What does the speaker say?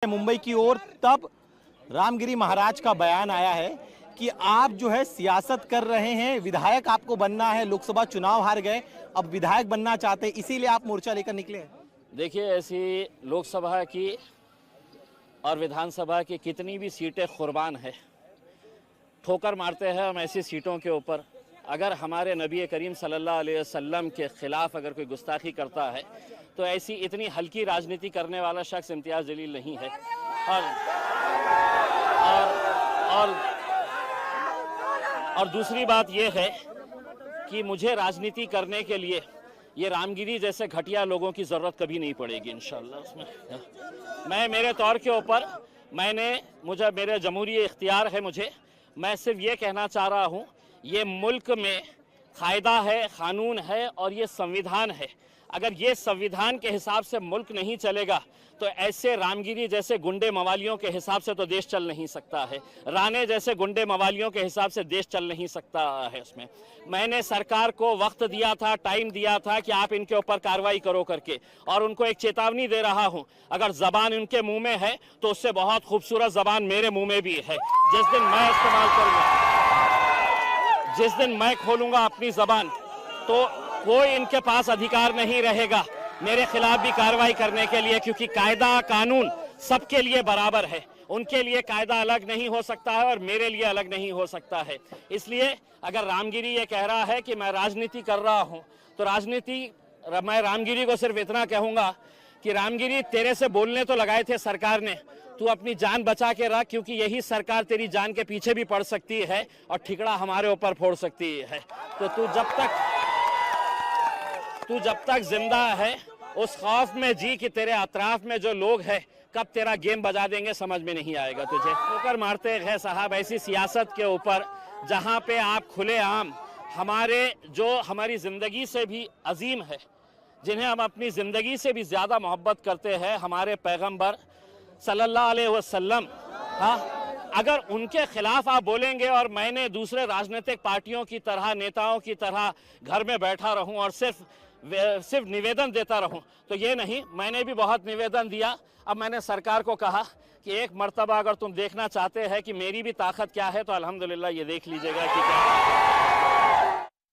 मुंबई की ओर, तब रामगिरी महाराज का बयान आया है कि आप जो है सियासत कर रहे हैं, विधायक आपको बनना है, लोकसभा चुनाव हार गए, अब विधायक बनना चाहते हैं, इसीलिए आप मोर्चा लेकर निकले हैं। देखिए, ऐसी लोकसभा की और विधानसभा की कितनी भी सीटें कुर्बान है, ठोकर मारते हैं हम ऐसी सीटों के ऊपर। अगर हमारे नबी करीम सल्लल्लाहु अलैहि वसल्लम के ख़िलाफ़ अगर कोई गुस्ताखी करता है तो ऐसी इतनी हल्की राजनीति करने वाला शख्स इम्तियाज़ जलील नहीं है। और दूसरी बात यह है कि मुझे राजनीति करने के लिए ये रामगिरी जैसे घटिया लोगों की ज़रूरत कभी नहीं पड़ेगी इंशाअल्लाह। उसमें मैं मेरे तौर के ऊपर मुझे मेरे जमहूरी इख्तियार है, मैं सिर्फ ये कहना चाह रहा हूँ, ये मुल्क में कायदा है, कानून है और ये संविधान है। अगर ये संविधान के हिसाब से मुल्क नहीं चलेगा तो ऐसे रामगिरी जैसे गुंडे मवालियों के हिसाब से तो देश चल नहीं सकता है, राणे जैसे गुंडे मवालियों के हिसाब से देश चल नहीं सकता है। उसमें मैंने सरकार को वक्त दिया था, टाइम दिया था कि आप इनके ऊपर कार्रवाई करो करके, और उनको एक चेतावनी दे रहा हूं, अगर जबान उनके मुंह में है तो उससे बहुत खूबसूरत जबान मेरे मुंह में भी है। जिस दिन मैं इस्तेमाल करूंगा, जिस दिन मैं खोलूंगा अपनी जबान, तो कोई इनके पास अधिकार नहीं रहेगा मेरे खिलाफ भी कार्रवाई करने के लिए, क्योंकि कायदा कानून सबके लिए बराबर है। उनके लिए कायदा अलग नहीं हो सकता है और मेरे लिए अलग नहीं हो सकता है। इसलिए अगर रामगिरी ये कह रहा है कि मैं राजनीति कर रहा हूं, तो मैं रामगिरी को सिर्फ इतना कहूंगा कि रामगिरी, तेरे से बोलने तो लगाए थे सरकार ने, तू अपनी जान बचा के रख, क्योंकि यही सरकार तेरी जान के पीछे भी पड़ सकती है और ठिकड़ा हमारे ऊपर फोड़ सकती है। तो तू जब तक जिंदा है उस खौफ में जी कि तेरे अतराफ में जो लोग हैं कब तेरा गेम बजा देंगे, समझ में नहीं आएगा तुझे। ठोकर मारते हैं साहब ऐसी सियासत के ऊपर जहां पे आप खुलेआम हमारी जिंदगी से भी अजीम है, जिन्हें हम अपनी जिंदगी से भी ज्यादा मोहब्बत करते हैं, हमारे पैगंबर सल्लल्लाहु अलैहि वसल्लम, अगर उनके खिलाफ आप बोलेंगे और मैंने दूसरे राजनीतिक पार्टियों की तरह, नेताओं की तरह घर में बैठा रहूं और सिर्फ निवेदन देता रहूं, तो ये नहीं। मैंने भी बहुत निवेदन दिया। अब मैंने सरकार को कहा कि एक मर्तबा अगर तुम देखना चाहते हैं कि मेरी भी ताकत क्या है, तो अल्हम्दुलिल्लाह ये देख लीजिएगा कि क्या है।